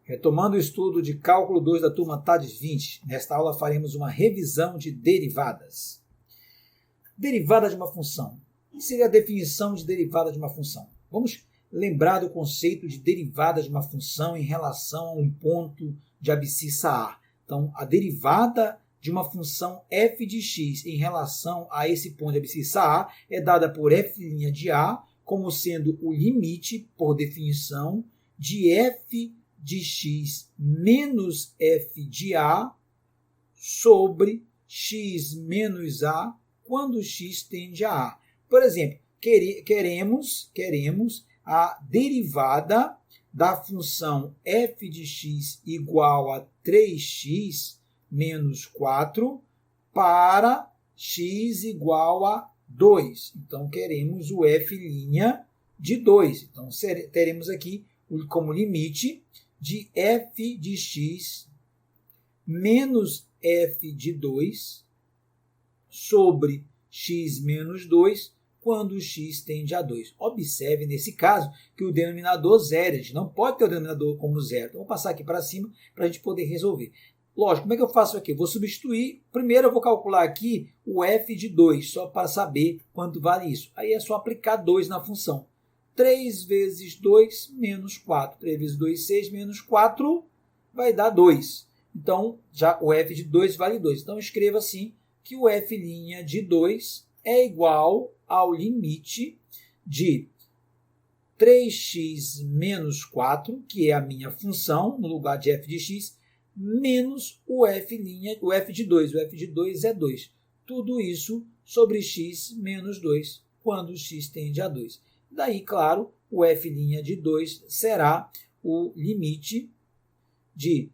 Retomando o estudo de cálculo 2 da turma TADES 20, nesta aula faremos uma revisão de derivadas. Derivada de uma função. O que seria a definição de derivada de uma função? Vamos lembrar do conceito de derivada de uma função em relação a um ponto de abscissa A. Então, a derivada de uma função f de x em relação a esse ponto de abscissa A é dada por f' de A como sendo o limite, por definição, de f de x menos f de A sobre x menos A quando x tende a A. Por exemplo, queremos a derivada da função f de x igual a 3x menos 4 para x igual a 2. Então, queremos o f' de 2. Então, teremos aqui como limite de f de x menos f de 2 sobre x menos 2 quando x tende a 2. Observe, nesse caso, que o denominador zero. A gente não pode ter o denominador como zero. Então, vou passar aqui para cima para a gente poder resolver. Lógico, como é que eu faço aqui? Eu vou substituir. Primeiro, eu vou calcular aqui o f de 2, só para saber quanto vale isso. Aí é só aplicar 2 na função. 3 vezes 2 menos 4. 3 vezes 2, 6 menos 4 vai dar 2. Então, já o f de 2 vale 2. Então, eu escrevo assim que o f' de 2 é igual ao limite de 3x menos 4, que é a minha função, no lugar de f de x, menos o f de 2. O f de 2 é 2. Tudo isso sobre x menos 2, quando x tende a 2. Daí, claro, o f' de 2 será o limite de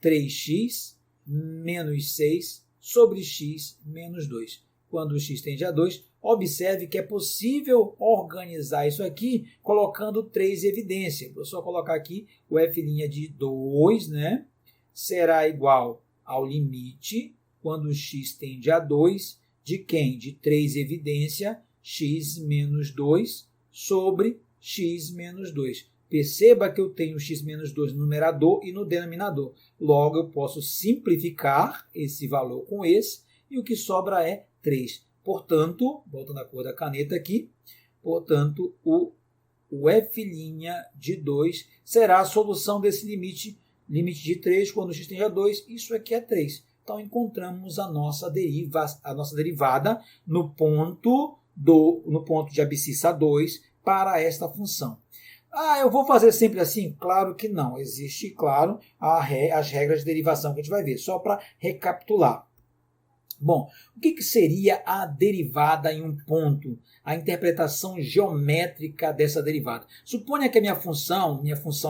3x menos 6 sobre x menos 2. Quando o x tende a 2, observe que é possível organizar isso aqui colocando 3 evidências. Vou só colocar aqui o f' de 2, né? Será igual ao limite, quando o x tende a 2, de quem? De 3 evidência, x menos 2 sobre x menos 2. Perceba que eu tenho x menos 2 no numerador e no denominador. Logo, eu posso simplificar esse valor com esse, e o que sobra é 3. Portanto, voltando à cor da caneta aqui, portanto, o f' de 2 será a solução desse limite de 3 quando x tende a 2. Isso aqui é 3. Então, encontramos a nossa derivada no ponto de abscissa 2 para esta função. Eu vou fazer sempre assim? Claro que não. Existe, claro, as regras de derivação que a gente vai ver. Só para recapitular. Bom, o que seria a derivada em um ponto? A interpretação geométrica dessa derivada. Suponha que a minha função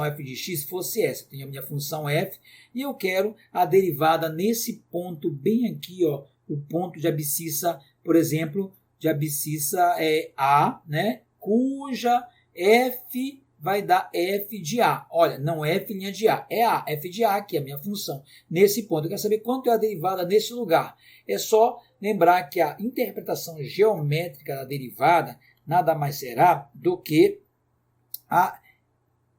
f de x fosse essa. Eu tenho a minha função f e eu quero a derivada nesse ponto bem aqui, ó, o ponto de abscissa, por exemplo, de abscissa A, né, cuja f vai dar f de A. Olha, não é f' de A, é A, f de A, que é a minha função. Nesse ponto, eu quero saber quanto é a derivada nesse lugar. É só lembrar que a interpretação geométrica da derivada nada mais será do que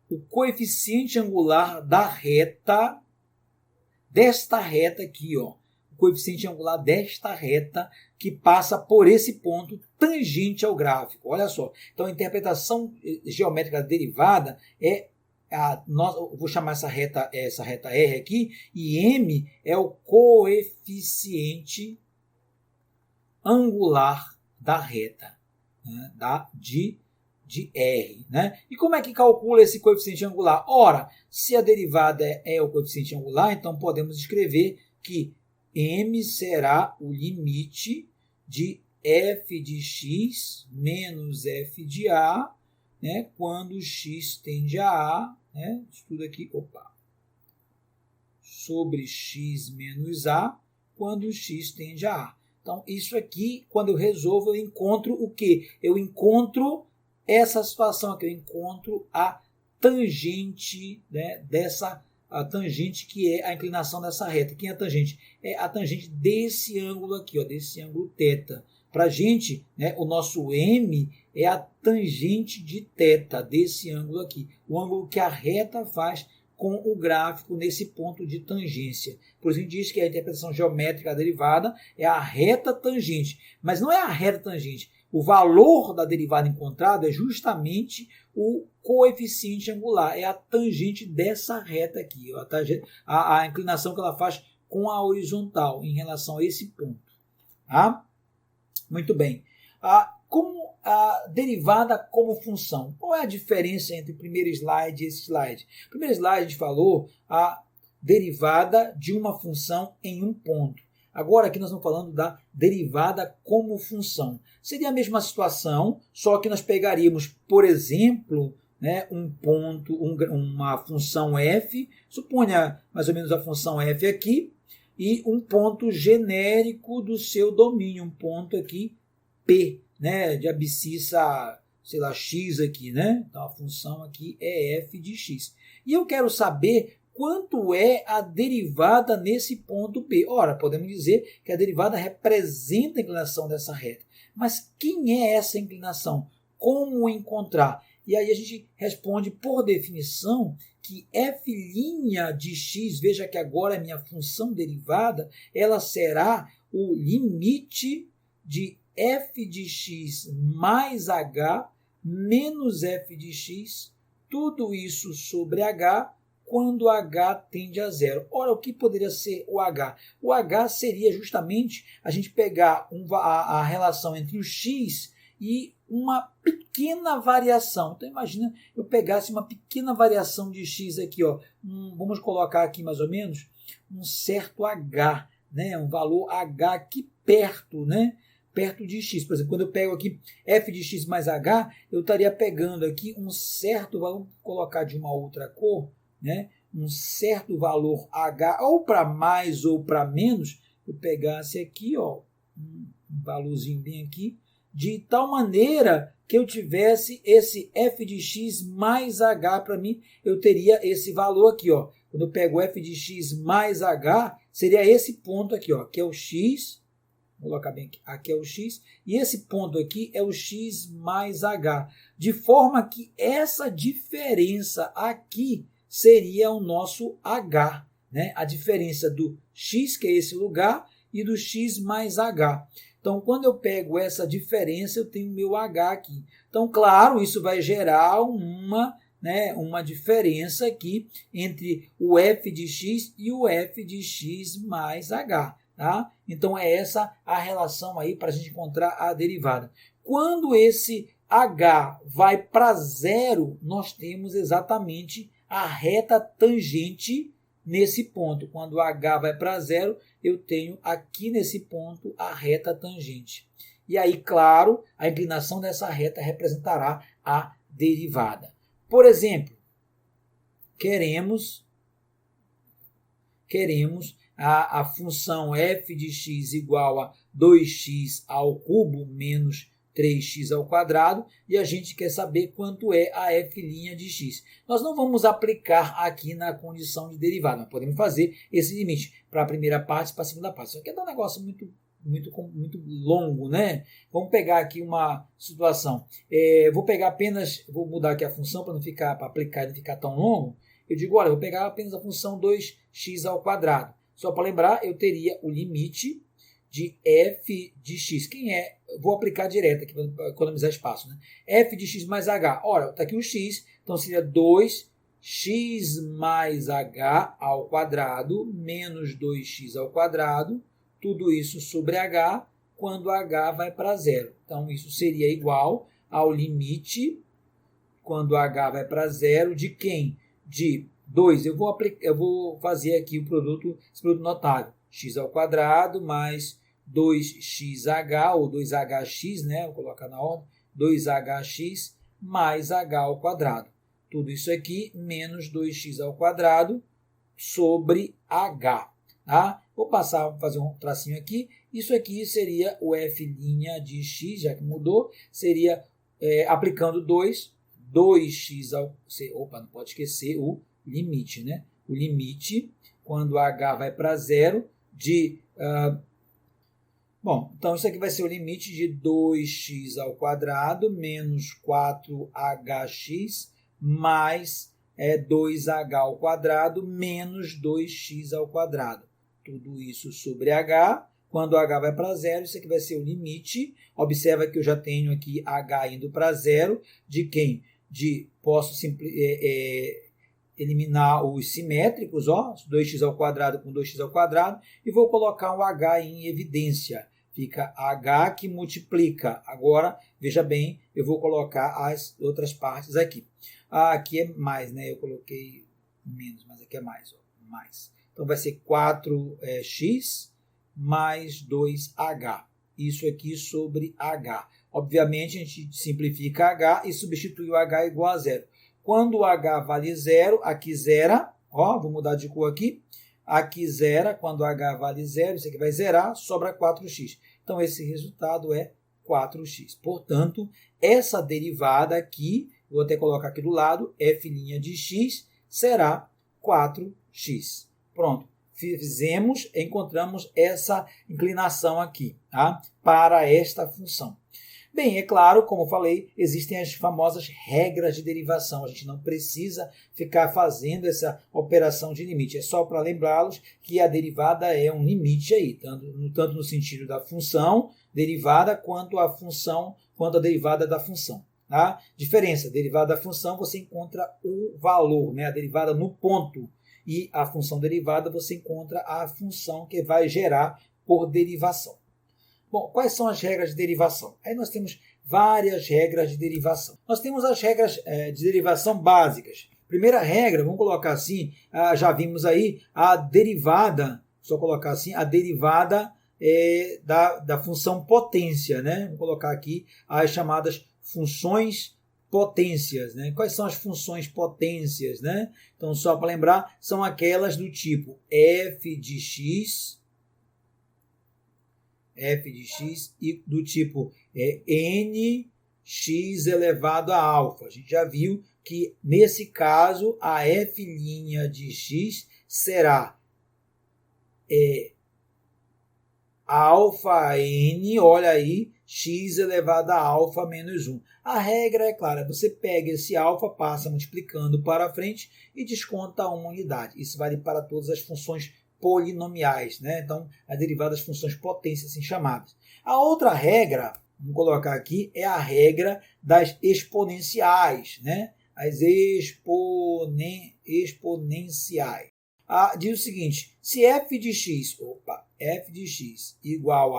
o coeficiente angular da reta, desta reta aqui, ó. O coeficiente angular desta reta que passa por esse ponto tangente ao gráfico. Olha só. Então, a interpretação geométrica da derivada é eu vou chamar essa reta R aqui, e M é o coeficiente angular da reta, né, de R. Né? E como é que calcula esse coeficiente angular? Ora, se a derivada é o coeficiente angular, então podemos escrever que M será o limite de f de x menos f de A, né, quando x tende a A, né, tudo aqui, sobre x menos A, quando x tende a A. Então, isso aqui, quando eu resolvo, eu encontro o quê? Eu encontro essa situação aqui, eu encontro a tangente, né, a tangente que é a inclinação dessa reta. Quem é a tangente? É a tangente desse ângulo aqui, ó, desse ângulo θ. Para a gente, né, o nosso M é a tangente de θ, desse ângulo aqui. O ângulo que a reta faz com o gráfico nesse ponto de tangência. Por isso a gente diz que a interpretação geométrica da derivada é a reta tangente, mas não é a reta tangente. O valor da derivada encontrada é justamente o coeficiente angular, é a tangente dessa reta aqui, a inclinação que ela faz com a horizontal em relação a esse ponto. Tá? Muito bem. Como a derivada como função? Qual é a diferença entre o primeiro slide e esse slide? No primeiro slide a gente falou a derivada de uma função em um ponto. Agora aqui nós estamos falando da derivada como função. Seria a mesma situação, só que nós pegaríamos, por exemplo, né, um ponto, uma função f, suponha mais ou menos a função f aqui, e um ponto genérico do seu domínio, um ponto aqui P, né, de abscissa, sei lá, x aqui, né? Então a função aqui é f de x. E eu quero saber quanto é a derivada nesse ponto P. Ora, podemos dizer que a derivada representa a inclinação dessa reta. Mas quem é essa inclinação? Como encontrar? E aí a gente responde por definição que f' de x, veja que agora é minha função derivada, ela será o limite de f de x mais h menos f de x, tudo isso sobre h, quando h tende a zero. Ora, o que poderia ser o h? O h seria justamente a gente pegar a relação entre o x e uma pequena variação. Então, imagina eu pegasse uma pequena variação de x aqui, ó. Vamos colocar aqui mais ou menos um certo h, né? Um valor h aqui perto, né? Perto de x. Por exemplo, quando eu pego aqui f de x mais h, eu estaria pegando aqui um certo valor, vou colocar de uma outra cor, né? Um certo valor h, ou para mais ou para menos, eu pegasse aqui, ó, um valorzinho bem aqui, de tal maneira que eu tivesse esse f de x mais h para mim, eu teria esse valor aqui, ó. Quando eu pego f de x mais h, seria esse ponto aqui, ó, que é o x, vou colocar bem aqui, aqui é o x, e esse ponto aqui é o x mais h, de forma que essa diferença aqui seria o nosso h, né? A diferença do x, que é esse lugar, e do x mais h. Então, quando eu pego essa diferença, eu tenho meu h aqui. Então, claro, isso vai gerar uma diferença aqui entre o f de x e o f de x mais h. Tá? Então, é essa a relação aí para a gente encontrar a derivada. Quando esse h vai para zero, nós temos exatamente a reta tangente nesse ponto. Quando h vai para zero, eu tenho aqui nesse ponto a reta tangente. E aí, claro, a inclinação dessa reta representará a derivada. Por exemplo, queremos a função f de x igual a 2x ao cubo menos 3x ao quadrado, e a gente quer saber quanto é a f' de x. Nós não vamos aplicar aqui na condição de derivada, mas podemos fazer esse limite para a primeira parte e para a segunda parte. Isso aqui é um negócio muito longo, né? Vamos pegar aqui uma situação. Vou mudar aqui a função para aplicar e não ficar tão longo. Eu digo, olha, eu vou pegar apenas a função 2x ao quadrado. Só para lembrar, eu teria o limite de f de x. Vou aplicar direto aqui para economizar espaço, né? F de x mais h. Ora, está aqui o x, então seria 2x mais h ao quadrado menos 2x ao quadrado, tudo isso sobre h, quando h vai para zero. Então, isso seria igual ao limite, quando h vai para zero, de quem? De 2. Eu vou fazer aqui esse produto notável. X ao quadrado mais 2xh, ou 2hx, né? Vou colocar na ordem. 2hx mais h ao quadrado. Tudo isso aqui menos 2x ao quadrado sobre h. Tá? Vou fazer um tracinho aqui. Isso aqui seria o f' de x, já que mudou. Seria, aplicando 2x ao... Opa, não pode esquecer o limite, né? O limite, quando h vai para zero, de... então isso aqui vai ser o limite de 2x ao quadrado menos 4hx mais é 2h ao quadrado menos 2x ao quadrado. Tudo isso sobre h. Quando h vai para zero, isso aqui vai ser o limite. Observa que eu já tenho aqui h indo para zero. De quem? Posso eliminar os simétricos, ó, 2x ao quadrado com 2x ao quadrado, e vou colocar o h em evidência. Fica h que multiplica. Agora, veja bem, eu vou colocar as outras partes aqui. Aqui é mais, né? Eu coloquei menos, mas aqui é mais, ó, mais. Então, vai ser 4x mais 2h. Isso aqui sobre h. Obviamente, a gente simplifica h e substitui o h igual a zero. Quando o h vale zero, aqui zera. Ó, vou mudar de cor aqui. Aqui zera. Quando o h vale zero, isso aqui vai zerar, sobra 4x. Então, esse resultado é 4x. Portanto, essa derivada aqui, vou até colocar aqui do lado, f' de x será 4x. Pronto. Encontramos essa inclinação aqui, tá? Para esta função. Bem, é claro, como falei, existem as famosas regras de derivação. A gente não precisa ficar fazendo essa operação de limite. É só para lembrá-los que a derivada é um limite aí, tanto no sentido da função derivada quanto a derivada da função. Tá? Diferença, derivada da função, você encontra o valor, né? A derivada no ponto. E a função derivada, você encontra a função que vai gerar por derivação. Bom, quais são as regras de derivação? Aí nós temos várias regras de derivação. Nós temos as regras de derivação básicas. Primeira regra, vamos colocar assim, já vimos aí a derivada, só colocar assim, a derivada da função potência, né? Vamos colocar aqui as chamadas funções potências, né? Quais são as funções potências, né? Então, só para lembrar, são aquelas do tipo f de x e do tipo nx elevado a alfa. A gente já viu que, nesse caso, a f' de x será alfa n, olha aí, x elevado a alfa menos 1. A regra é clara, você pega esse alfa, passa multiplicando para frente e desconta uma unidade. Isso vale para todas as funções polinomiais, né? Então, a derivada das funções potências assim chamadas. A outra regra, vamos colocar aqui, é a regra das exponenciais, né? As exponenciais. Diz o seguinte, se f de x igual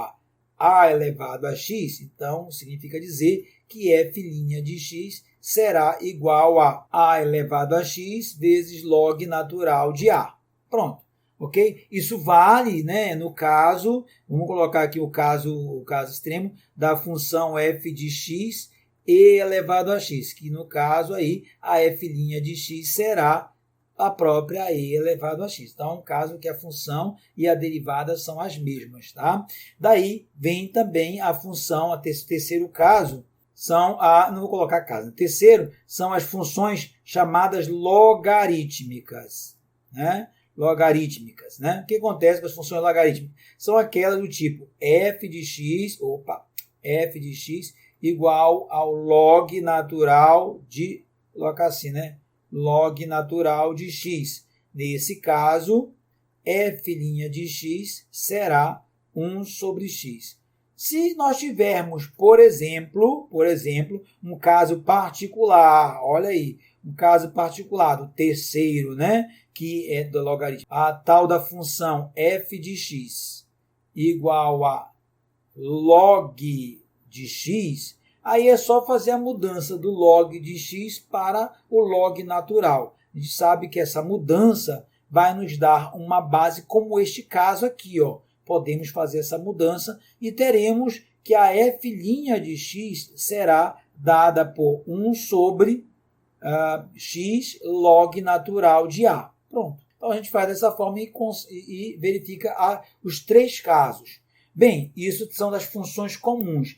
a elevado a x, então significa dizer que f' de x será igual a elevado a x vezes log natural de a. Pronto, ok? Isso vale, né, no caso, vamos colocar aqui o caso extremo da função f de x e elevado a x, que no caso aí a f' de x será a própria e elevado a x. Então, é um caso que a função e a derivada são as mesmas, tá? Daí vem também a função, terceiro caso, não vou colocar caso, terceiro são as funções chamadas logarítmicas, né? Logarítmicas, né? O que acontece com as funções logarítmicas? São aquelas do tipo f de x igual ao log natural de, colocar assim, né? Log natural de x. Nesse caso, f' de x será 1 sobre x. Se nós tivermos, por exemplo, um caso particular, olha aí, um caso particular do terceiro, né, que é do logaritmo, a tal da função f de x igual a log de x, aí é só fazer a mudança do log de x para o log natural. A gente sabe que essa mudança vai nos dar uma base como este caso aqui, ó. Podemos fazer essa mudança e teremos que a f' de x será dada por 1 sobre x log natural de a. Pronto. Então, a gente faz dessa forma e verifica os três casos. Bem, isso são das funções comuns.